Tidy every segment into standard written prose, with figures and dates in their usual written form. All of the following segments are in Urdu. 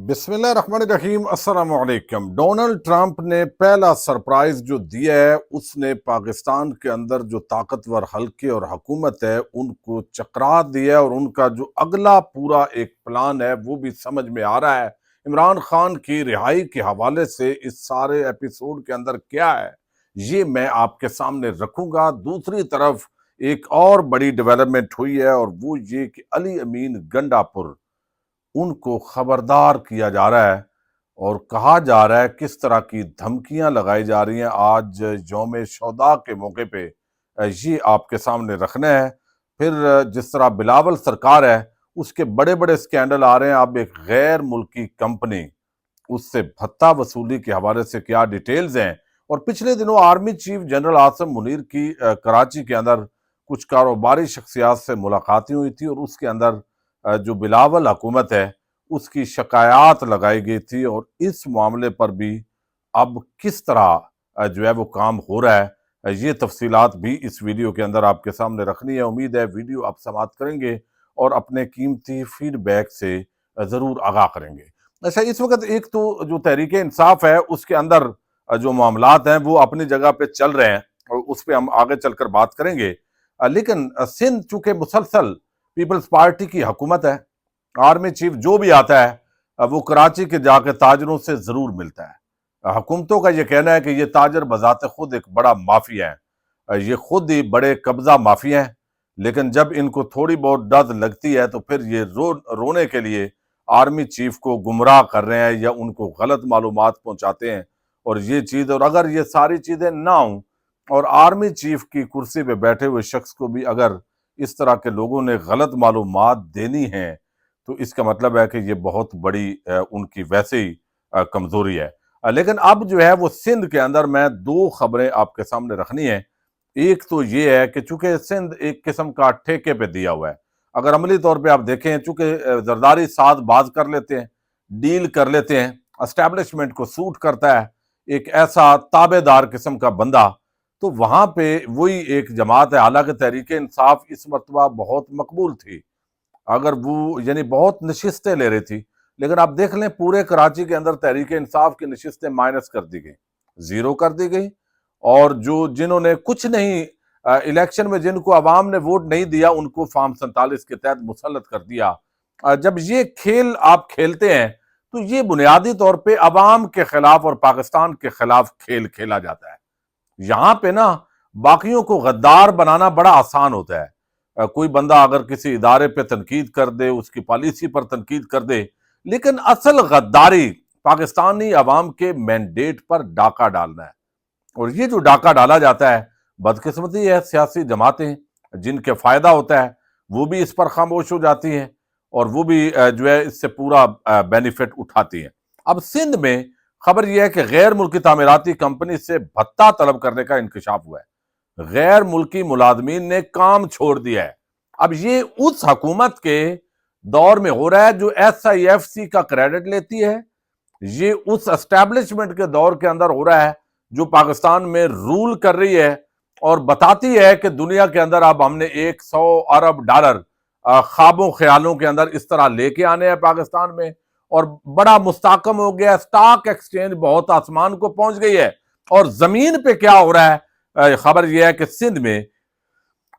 بسم اللہ الرحمن الرحیم۔ السلام علیکم۔ ڈونلڈ ٹرمپ نے پہلا سرپرائز جو دیا ہے، اس نے پاکستان کے اندر جو طاقتور حلقے اور حکومت ہے ان کو چکرا دیا ہے، اور ان کا جو اگلا پورا ایک پلان ہے وہ بھی سمجھ میں آ رہا ہے۔ عمران خان کی رہائی کے حوالے سے اس سارے ایپیسوڈ کے اندر کیا ہے یہ میں آپ کے سامنے رکھوں گا۔ دوسری طرف ایک اور بڑی ڈیولپمنٹ ہوئی ہے، اور وہ یہ کہ علی امین گنڈا پور ان کو خبردار کیا جا رہا ہے، اور کہا جا رہا ہے کس طرح کی دھمکیاں لگائی جا رہی ہیں۔ آج یوم شہداء کے موقع پہ یہ آپ کے سامنے رکھنا ہے۔ پھر جس طرح بلاول سرکار ہے اس کے بڑے بڑے سکینڈل آ رہے ہیں۔ اب ایک غیر ملکی کمپنی اس سے بھتہ وصولی کے حوالے سے کیا ڈیٹیلز ہیں، اور پچھلے دنوں army chief general Asim Munir کی کراچی کے اندر کچھ کاروباری شخصیات سے ملاقاتیں ہوئی تھی، اور اس کے اندر جو بلاول حکومت ہے اس کی شکایات لگائی گئی تھی، اور اس معاملے پر بھی اب کس طرح جو ہے وہ کام ہو رہا ہے یہ تفصیلات بھی اس ویڈیو کے اندر آپ کے سامنے رکھنی ہے۔ امید ہے ویڈیو آپ سماعت کریں گے اور اپنے قیمتی فیڈ بیک سے ضرور آگاہ کریں گے۔ اچھا، اس وقت ایک تو جو تحریک انصاف ہے اس کے اندر جو معاملات ہیں وہ اپنی جگہ پہ چل رہے ہیں، اور اس پہ ہم آگے چل کر بات کریں گے، لیکن سندھ چونکہ مسلسل پیپلز پارٹی کی حکومت ہے، آرمی چیف جو بھی آتا ہے وہ کراچی کے جا کے تاجروں سے ضرور ملتا ہے۔ حکومتوں کا یہ کہنا ہے کہ یہ تاجر بذات خود ایک بڑا مافیا ہے، یہ خود ہی بڑے قبضہ مافیا ہیں، لیکن جب ان کو تھوڑی بہت ڈد لگتی ہے تو پھر یہ رونے کے لیے آرمی چیف کو گمراہ کر رہے ہیں یا ان کو غلط معلومات پہنچاتے ہیں، اور یہ چیز، اور اگر یہ ساری چیزیں نہ ہوں اور آرمی چیف کی کرسی پہ بیٹھے ہوئے شخص کو بھی اگر اس طرح کے لوگوں نے غلط معلومات دینی ہیں تو اس کا مطلب ہے کہ یہ بہت بڑی ان کی ویسے ہی کمزوری ہے۔ لیکن اب جو ہے وہ سندھ کے اندر میں دو خبریں آپ کے سامنے رکھنی ہیں۔ ایک تو یہ ہے کہ چونکہ سندھ ایک قسم کا ٹھیکے پہ دیا ہوا ہے، اگر عملی طور پہ آپ دیکھیں، چونکہ زرداری ساتھ باز کر لیتے ہیں، ڈیل کر لیتے ہیں، اسٹیبلشمنٹ کو سوٹ کرتا ہے ایک ایسا تابع دار قسم کا بندہ، تو وہاں پہ وہی ایک جماعت ہے۔ حالانکہ تحریک انصاف اس مرتبہ بہت مقبول تھی، اگر وہ یعنی بہت نشستیں لے رہی تھی، لیکن آپ دیکھ لیں پورے کراچی کے اندر تحریک انصاف کی نشستیں مائنس کر دی گئی، زیرو کر دی گئی، اور جنہوں نے کچھ نہیں، الیکشن میں جن کو عوام نے ووٹ نہیں دیا ان کو فارم 47 کے تحت مسلط کر دیا۔ جب یہ کھیل آپ کھیلتے ہیں تو یہ بنیادی طور پہ عوام کے خلاف اور پاکستان کے خلاف کھیل کھیلا جاتا ہے۔ یہاں پہ نا باقیوں کو غدار بنانا بڑا آسان ہوتا ہے، کوئی بندہ اگر کسی ادارے پہ تنقید کر دے، اس کی پالیسی پر تنقید کر دے، لیکن اصل غداری پاکستانی عوام کے مینڈیٹ پر ڈاکہ ڈالنا ہے، اور یہ جو ڈاکہ ڈالا جاتا ہے بدقسمتی ہے سیاسی جماعتیں جن کے فائدہ ہوتا ہے وہ بھی اس پر خاموش ہو جاتی ہیں، اور وہ بھی جو ہے اس سے پورا بینیفٹ اٹھاتی ہیں۔ اب سندھ میں خبر یہ ہے کہ غیر ملکی تعمیراتی کمپنی سے بھتہ طلب کرنے کا انکشاف ہوا ہے، غیر ملکی ملازمین نے کام چھوڑ دیا ہے۔ اب یہ اس حکومت کے دور میں ہو رہا ہے جو ایس آئی ایف سی کا کریڈٹ لیتی ہے، یہ اس اسٹیبلشمنٹ کے دور کے اندر ہو رہا ہے جو پاکستان میں رول کر رہی ہے اور بتاتی ہے کہ دنیا کے اندر اب ہم نے 100 ارب ڈالر خوابوں خیالوں کے اندر اس طرح لے کے آنے ہیں پاکستان میں، اور بڑا مستحکم ہو گیا، سٹاک ایکسچینج بہت آسمان کو پہنچ گئی ہے۔ اور زمین پہ کیا ہو رہا ہے، خبر یہ ہے کہ سندھ میں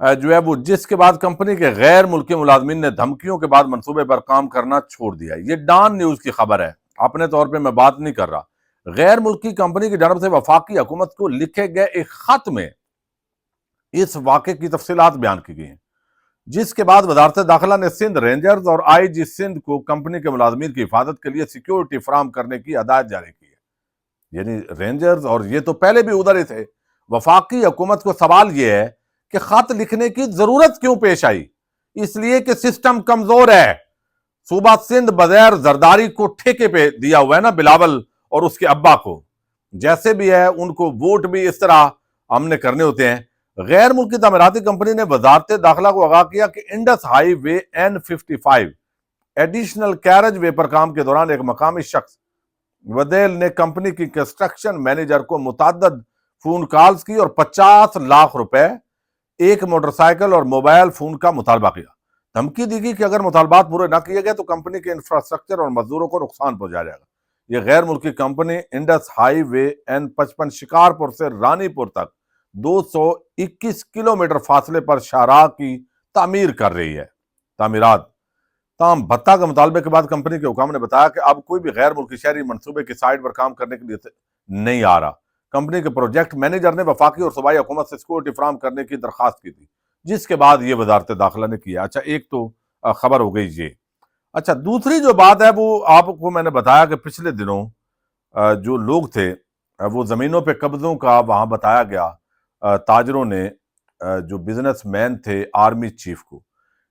جو ہے وہ جس کے بعد کمپنی کے غیر ملکی ملازمین نے دھمکیوں کے بعد منصوبے پر کام کرنا چھوڑ دیا۔ یہ ڈان نیوز کی خبر ہے، اپنے طور پہ میں بات نہیں کر رہا۔ غیر ملکی کمپنی کی جانب سے وفاقی حکومت کو لکھے گئے ایک خط میں اس واقعے کی تفصیلات بیان کی گئی ہیں، جس کے بعد وزارت داخلہ نے سندھ رینجرز اور آئی جی سندھ کو کمپنی کے ملازمین کی حفاظت کے لیے سیکیورٹی فراہم کرنے کی ہدایت جاری کی ہے۔ یعنی رینجرز، اور یہ تو پہلے بھی ادھر ہی تھے۔ وفاقی حکومت کو سوال یہ ہے کہ خط لکھنے کی ضرورت کیوں پیش آئی؟ اس لیے کہ سسٹم کمزور ہے۔ صوبہ سندھ بغیر زرداری کو ٹھیکے پہ دیا ہوا ہے نا، بلاول اور اس کے ابا کو، جیسے بھی ہے ان کو ووٹ بھی اس طرح ہم نے کرنے ہوتے ہیں۔ غیر ملکی تعمیراتی کمپنی نے وزارت داخلہ کو آگاہ کیا کہ انڈس ہائی وے N55 ایڈیشنل کیرج وے پر کام کے دوران ایک مقامی شخص ودیل نے کمپنی کی کنسٹرکشن مینیجر کو متعدد فون کالز کی اور 50 لاکھ روپے، ایک موٹر سائیکل اور موبائل فون کا مطالبہ کیا، دھمکی دی گئی کہ اگر مطالبات پورے نہ کیے گئے تو کمپنی کے انفراسٹرکچر اور مزدوروں کو نقصان پہنچایا جائے گا۔ یہ غیر ملکی کمپنی انڈس ہائی وے N55 شکارپور سے رانی پور تک 221 کلومیٹر فاصلے پر شاہراہ کی تعمیر کر رہی ہے۔ تعمیرات تام بھتہ کے مطالبے کے بعد کمپنی کے حکام نے بتایا کہ اب کوئی بھی غیر ملکی شہری منصوبے کی سائٹ پر کام کرنے کے لیے نہیں آ رہا۔ کمپنی کے پروجیکٹ مینیجر نے وفاقی اور صوبائی حکومت سے سیکورٹی فراہم کرنے کی درخواست کی تھی، جس کے بعد یہ وزارت داخلہ نے کیا۔ اچھا، ایک تو خبر ہو گئی یہ۔ اچھا، دوسری جو بات ہے وہ آپ کو میں نے بتایا کہ پچھلے دنوں جو لوگ تھے وہ زمینوں پہ قبضوں کا وہاں بتایا گیا، تاجروں نے جو بزنس مین تھے آرمی چیف کو،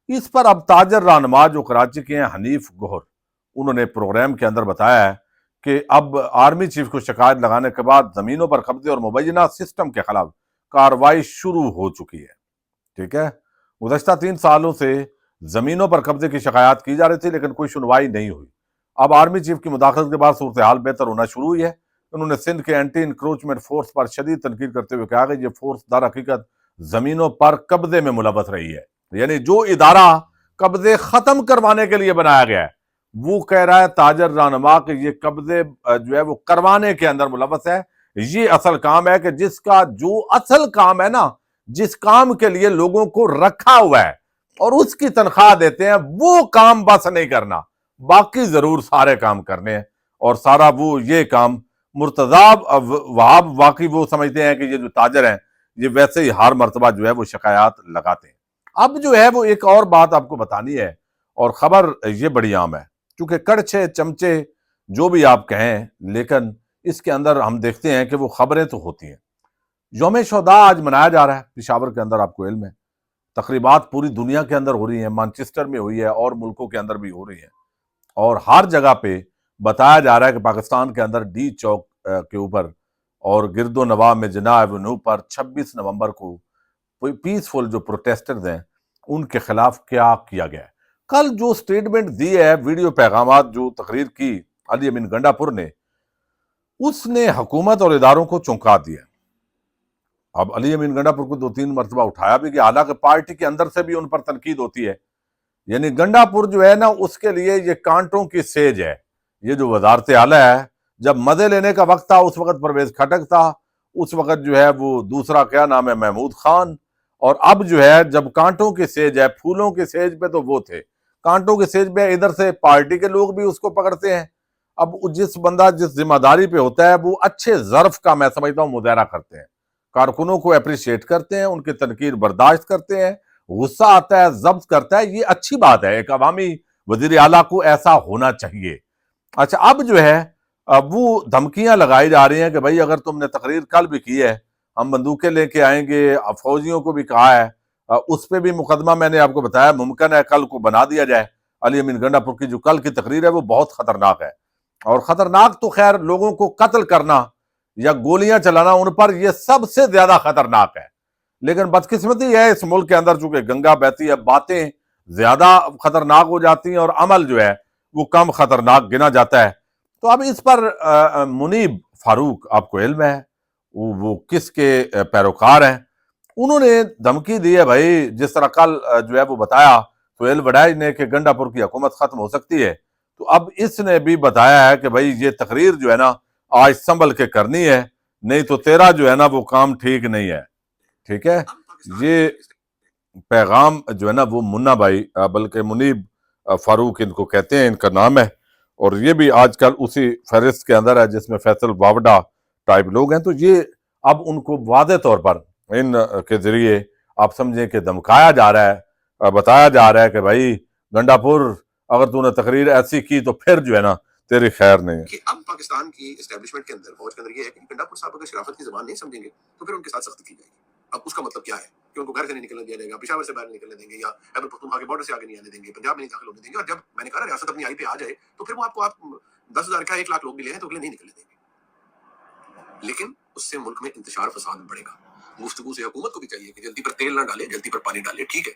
اس پر اب تاجر رہنما جو کراچی کے ہیں حنیف گوہر، انہوں نے پروگرام کے اندر بتایا ہے کہ اب آرمی چیف کو شکایت لگانے کے بعد زمینوں پر قبضے اور مبینہ سسٹم کے خلاف کارروائی شروع ہو چکی ہے۔ ٹھیک ہے، گزشتہ 3 سالوں سے زمینوں پر قبضے کی شکایات کی جا رہی تھی لیکن کوئی سنوائی نہیں ہوئی۔ اب آرمی چیف کی مداخلت کے بعد صورتحال بہتر ہونا شروع ہوئی ہے۔ انہوں نے سندھ کے اینٹی انکروچمنٹ فورس پر شدید تنقید کرتے ہوئے کہا کہ یہ فورس در حقیقت زمینوں پر قبضے میں ملوث رہی ہے، یعنی جو ادارہ قبضے ختم کروانے کے لیے بنایا گیا ہے وہ کہہ رہا ہے تاجر رہنما کہ یہ قبضے جو ہے وہ کروانے کے اندر ملوث ہے۔ یہ اصل کام ہے کہ جس کا جو اصل کام ہے نا، جس کام کے لیے لوگوں کو رکھا ہوا ہے اور اس کی تنخواہ دیتے ہیں، وہ کام بس نہیں کرنا، باقی ضرور سارے کام کرنے ہیں۔ اور سارا وہ یہ کام مرتضیٰ وہاب واقعی وہ سمجھتے ہیں کہ یہ جو تاجر ہیں یہ ویسے ہی ہر مرتبہ جو ہے وہ شکایات لگاتے ہیں۔ اب جو ہے وہ ایک اور بات آپ کو بتانی ہے، اور خبر یہ بڑی عام ہے، چونکہ کڑچھے چمچے جو بھی آپ کہیں، لیکن اس کے اندر ہم دیکھتے ہیں کہ وہ خبریں تو ہوتی ہیں۔ یوم شہداء آج منایا جا رہا ہے پشاور کے اندر، آپ کو علم ہے تقریبات پوری دنیا کے اندر ہو رہی ہیں، مانچسٹر میں ہوئی ہے اور ملکوں کے اندر بھی ہو رہی ہیں، اور ہر جگہ پہ بتایا جا رہا ہے کہ پاکستان کے اندر ڈی چوک کے اوپر اور گرد و نواح میں جناح ایونیو پر 26 نومبر کو پیسفل جو پروٹیسٹرز ہیں ان کے خلاف کیا کیا گیا ہے۔ کل جو سٹیٹمنٹ دی ہے، ویڈیو پیغامات جو تقریر کی علی امین گنڈا پور نے، اس نے حکومت اور اداروں کو چونکا دیا۔ اب علی امین گنڈا پور کو 2-3 مرتبہ اٹھایا بھی گیا، حالانکہ پارٹی کے اندر سے بھی ان پر تنقید ہوتی ہے۔ یعنی گنڈا پور جو ہے نا، اس کے لیے یہ کانٹوں کی سیج ہے۔ یہ جو وزارت اعلیٰ ہے، جب مزے لینے کا وقت تھا اس وقت پرویز کھٹک تھا، اس وقت جو ہے وہ دوسرا کیا نام ہے محمود خان، اور اب جو ہے جب کانٹوں کی سیج ہے، پھولوں کی سیج پہ تو وہ تھے، کانٹوں کی سیج پہ ادھر سے پارٹی کے لوگ بھی اس کو پکڑتے ہیں۔ اب جس بندہ جس ذمہ داری پہ ہوتا ہے وہ اچھے ظرف کا میں سمجھتا ہوں مظاہرہ کرتے ہیں، کارکنوں کو اپریشیٹ کرتے ہیں، ان کی تنقید برداشت کرتے ہیں، غصہ آتا ہے ضبط کرتا ہے، یہ اچھی بات ہے، ایک عوامی وزیر اعلیٰ کو ایسا ہونا چاہیے۔ اچھا، اب جو ہے وہ دھمکیاں لگائی جا رہی ہیں کہ بھائی اگر تم نے تقریر کل بھی کی ہے ہم بندوقیں لے کے آئیں گے، فوجیوں کو بھی کہا ہے، اس پہ بھی مقدمہ میں نے آپ کو بتایا ممکن ہے کل کو بنا دیا جائے۔ علی امین گنڈا پور کی جو کل کی تقریر ہے وہ بہت خطرناک ہے، اور خطرناک تو خیر لوگوں کو قتل کرنا یا گولیاں چلانا ان پر یہ سب سے زیادہ خطرناک ہے، لیکن بدقسمتی ہے اس ملک کے اندر چونکہ گنگا بہتی ہے، باتیں زیادہ خطرناک ہو جاتی ہیں اور عمل جو ہے وہ کم خطرناک گنا جاتا ہے۔ تو اب اس پر منیب فاروق آپ کو علم ہے وہ کس کے پیروکار ہیں، انہوں نے دھمکی دی ہے بھائی، جس طرح کل جو ہے وہ بتایا سہیل وڈائی نے کہ گنڈا پور کی حکومت ختم ہو سکتی ہے، تو اب اس نے بھی بتایا ہے کہ بھائی یہ تقریر جو ہے نا آج سنبھل کے کرنی ہے، نہیں تو تیرا جو ہے نا وہ کام ٹھیک نہیں ہے۔ ٹھیک ہے، یہ پیغام جو ہے نا وہ منا بھائی بلکہ منیب فاروق ان کو کہتے ہیں، ان کا نام ہے، اور یہ بھی آج کل اسی فہرست کے اندر ہے جس میں فیصل واوڈا ٹائپ لوگ ہیں۔ تو یہ اب ان کو واضح طور پر ان کے ذریعے آپ سمجھیں کہ دھمکایا جا رہا ہے، بتایا جا رہا ہے کہ بھائی گنڈا پور اگر تو نے تقریر ایسی کی تو پھر جو ہے نا تیری خیر نہیں ہے۔ کہ اب پاکستان کی اسٹیبلشمنٹ کے اندر فوج کے اندر یہ ہے کہ گنڈا پور صاحب اگر شرافت کی زبان نہیں سمجھیں گے تو پھر ان کے ساتھ سختی کی جائے گی۔ اب اس کا مطلب کیا ہے کہ ان کو گھر سے نہیں نکلنے دیا جائے گا، پشاور سے باہر نہیں نکلنے دیں گے، یا خیبر پختونخوا کے بارڈر سے آگے نہیں آنے دیں گے، پنجاب میں نہیں داخل ہونے دیں گے، اور جب میں نے کہا ریاست اپنی آئی پہ آ جائے تو پھر وہ آپ 10,000 کا 1 لاکھ لوگ بھی لے ہیں تو اگلے نہیں نکلنے دیں گے۔ لیکن اس سے ملک میں انتشار فساد بڑھے گا۔ گفتگو سے حکومت کو بھی چاہیے کہ جلدی پر تیل نہ ڈالے، جلدی پر پانی ڈالے، ٹھیک ہے،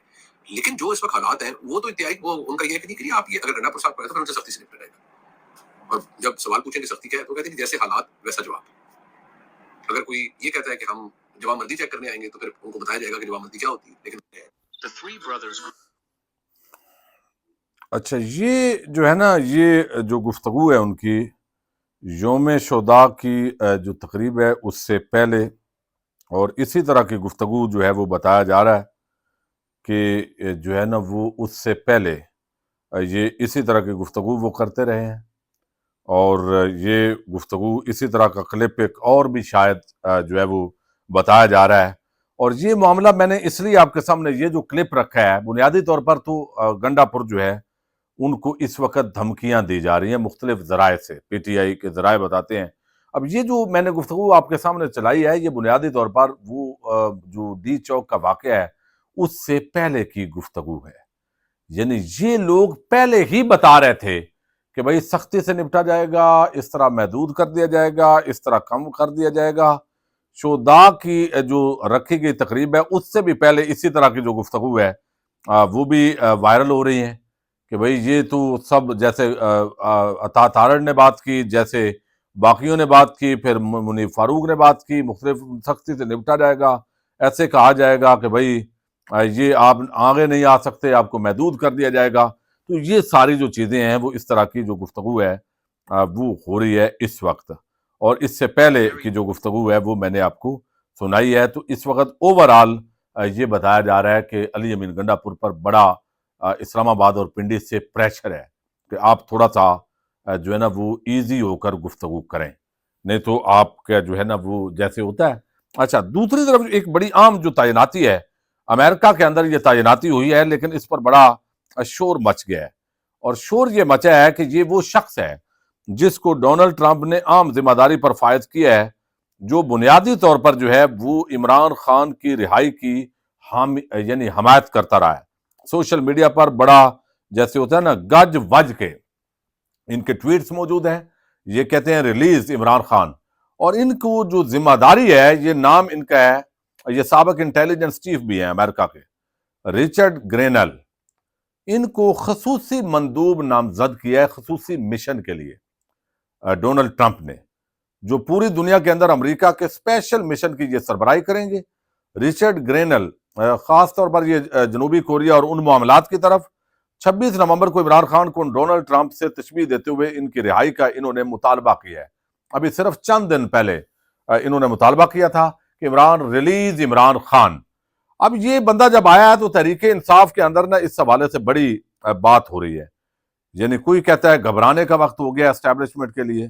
لیکن جو اس وقت حالات ہیں وہ تو انتہائی، وہ ان کا یہ ہے کہ نہیں کریے آپ، یہ اگر گنڈا پور صاحب کرے تو پھر ان سے سختی سے نپٹا جائے گا۔ اور جب سوال پوچھیں کہ سختی کیا ہے تو کہتے ہیں کہ جیسے حالات ویسا جواب۔ اگر کوئی یہ کہتا ہے کہ ہم جواب مندی چیک کرنے آئیں گے تو پھر ان کو بتایا جائے گا کہ جواب مندی کیا ہوتی ہے۔ لیکن اچھا، یہ جو ہے نا، یہ جو گفتگو ہے ان کی یوم شہداء کی جو تقریب ہے اس سے پہلے، اور اسی طرح کی گفتگو جو ہے وہ بتایا جا رہا ہے کہ جو ہے نا وہ اس سے پہلے یہ اسی طرح کی گفتگو وہ کرتے رہے ہیں، اور یہ گفتگو اسی طرح کا کلپ ایک اور بھی شاید جو ہے وہ بتایا جا رہا ہے۔ اور یہ معاملہ میں نے اس لیے آپ کے سامنے یہ جو کلپ رکھا ہے، بنیادی طور پر تو گنڈا پور جو ہے ان کو اس وقت دھمکیاں دی جا رہی ہیں مختلف ذرائع سے، پی ٹی آئی کے ذرائع بتاتے ہیں۔ اب یہ جو میں نے گفتگو آپ کے سامنے چلائی ہے، یہ بنیادی طور پر وہ جو ڈی چوک کا واقعہ ہے اس سے پہلے کی گفتگو ہے۔ یعنی یہ لوگ پہلے ہی بتا رہے تھے کہ بھئی سختی سے نپٹا جائے گا، اس طرح محدود کر دیا جائے گا، اس طرح کم کر دیا جائے گا۔ شہداء کی جو رکھی گئی تقریب ہے اس سے بھی پہلے اسی طرح کی جو گفتگو ہے وہ بھی وائرل ہو رہی ہیں کہ بھئی یہ تو سب، جیسے عطا تارڑ نے بات کی، جیسے باقیوں نے بات کی، پھر منیب فاروق نے بات کی، مختلف سختی سے نپٹا جائے گا، ایسے کہا جائے گا کہ بھئی یہ آپ آگے نہیں آ سکتے، آپ کو محدود کر دیا جائے گا۔ تو یہ ساری جو چیزیں ہیں وہ اس طرح کی جو گفتگو ہے وہ ہو رہی ہے اس وقت، اور اس سے پہلے کی جو گفتگو ہے وہ میں نے آپ کو سنائی ہے۔ تو اس وقت اوورآل یہ بتایا جا رہا ہے کہ علی امین گنڈا پور پر بڑا اسلام آباد اور پنڈی سے پریشر ہے کہ آپ تھوڑا سا جو ہے نا وہ ایزی ہو کر گفتگو کریں، نہیں تو آپ کا جو ہے نا وہ جیسے ہوتا ہے۔ اچھا، دوسری طرف ایک بڑی عام جو تعیناتی ہے، امریکہ کے اندر یہ تعیناتی ہوئی ہے، لیکن اس پر بڑا شور مچ گیا ہے، اور شور یہ مچا ہے کہ یہ وہ شخص ہے جس کو ڈونلڈ ٹرمپ نے عام ذمہ داری پر فائز کیا ہے، جو بنیادی طور پر جو ہے وہ عمران خان کی رہائی کی یعنی حمایت کرتا رہا ہے۔ سوشل میڈیا پر بڑا جیسے ہوتا ہے نا گج وج کے ان کے ٹویٹس موجود ہیں، یہ کہتے ہیں ریلیز عمران خان، اور ان کو جو ذمہ داری ہے، یہ نام ان کا ہے، یہ سابق انٹیلیجنس چیف بھی ہیں امریکہ کے، رچرڈ گرینل، ان کو خصوصی مندوب نامزد کیا ہے خصوصی مشن کے لیے ڈونلڈ ٹرمپ نے، جو پوری دنیا کے اندر امریکہ کے اسپیشل مشن کی یہ سربراہی کریں گے۔ رچرڈ گرینل خاص طور پر یہ جنوبی کوریا اور ان معاملات کی طرف 26 نومبر کو عمران خان کو ڈونلڈ ٹرمپ سے تشبیہ دیتے ہوئے ان کی رہائی کا انہوں نے مطالبہ کیا ہے۔ ابھی صرف چند دن پہلے انہوں نے مطالبہ کیا تھا کہ ریلیز عمران خان۔ اب یہ بندہ جب آیا ہے تو تحریک انصاف کے اندر نا اس حوالے سے بڑی بات ہو رہی ہے، یعنی کوئی کہتا ہے گھبرانے کا وقت ہو گیا اسٹیبلشمنٹ کے لیے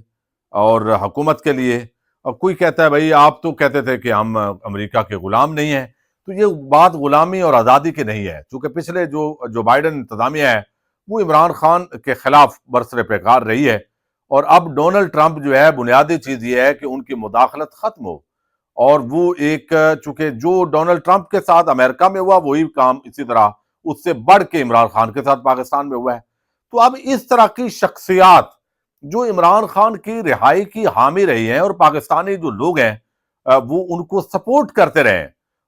اور حکومت کے لیے، اور کوئی کہتا ہے بھائی آپ تو کہتے تھے کہ ہم امریکہ کے غلام نہیں ہیں۔ تو یہ بات غلامی اور آزادی کی نہیں ہے، چونکہ پچھلے جو بائیڈن انتظامیہ ہے وہ عمران خان کے خلاف برسر پیکار رہی ہے، اور اب ڈونلڈ ٹرمپ جو ہے بنیادی چیز یہ ہے کہ ان کی مداخلت ختم ہو، اور وہ ایک چونکہ جو ڈونلڈ ٹرمپ کے ساتھ امریکہ میں ہوا وہی کام اسی طرح اس سے بڑھ کے عمران خان کے ساتھ پاکستان میں ہوا ہے۔ تو اب اس طرح کی شخصیات جو عمران خان کی رہائی کی حامی رہی ہیں اور پاکستانی جو لوگ ہیں وہ ان کو سپورٹ کرتے رہے ہیں،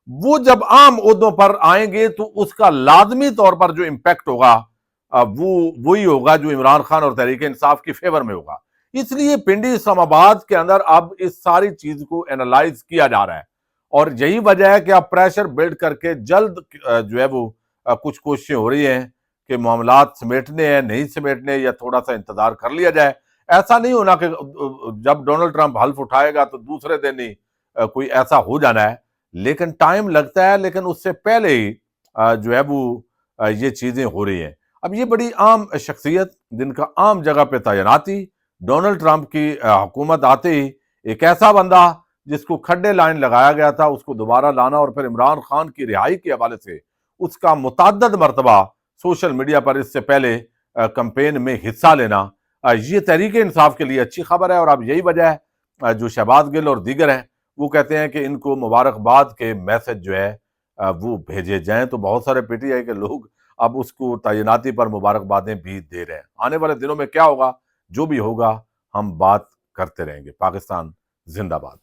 وہ جب عام عہدوں پر آئیں گے تو اس کا لازمی طور پر جو امپیکٹ ہوگا وہ وہی ہوگا جو عمران خان اور تحریک انصاف کی فیور میں ہوگا۔ اس لیے پنڈی اسلام آباد کے اندر اب اس ساری چیز کو اینالائز کیا جا رہا ہے، اور یہی وجہ ہے کہ اب پریشر بلڈ کر کے جلد جو ہے وہ کچھ کوششیں ہو رہی ہیں کہ معاملات سمیٹنے ہیں نہیں سمیٹنے، یا تھوڑا سا انتظار کر لیا جائے۔ ایسا نہیں ہونا کہ جب ڈونلڈ ٹرمپ حلف اٹھائے گا تو دوسرے دن ہی کوئی ایسا ہو جانا ہے، لیکن ٹائم لگتا ہے، لیکن اس سے پہلے ہی جو ہے وہ یہ چیزیں ہو رہی ہیں۔ اب یہ بڑی عام شخصیت جن کا عام جگہ پہ تعیناتی، ڈونلڈ ٹرمپ کی حکومت آتے ہی ایک ایسا بندہ جس کو کھڈے لائن لگایا گیا تھا اس کو دوبارہ لانا، اور پھر عمران خان کی رہائی کے حوالے سے اس کا متعدد مرتبہ سوشل میڈیا پر اس سے پہلے کمپین میں حصہ لینا، یہ تحریک انصاف کے لیے اچھی خبر ہے۔ اور اب یہی وجہ ہے جو شہباز گل اور دیگر ہیں وہ کہتے ہیں کہ ان کو مبارکباد کے میسج جو ہے وہ بھیجے جائیں، تو بہت سارے پی ٹی آئی کے لوگ اب اس کو تعیناتی پر مبارکبادیں بھی دے رہے ہیں۔ آنے والے دنوں میں کیا ہوگا، جو بھی ہوگا ہم بات کرتے رہیں گے۔ پاکستان زندہ باد۔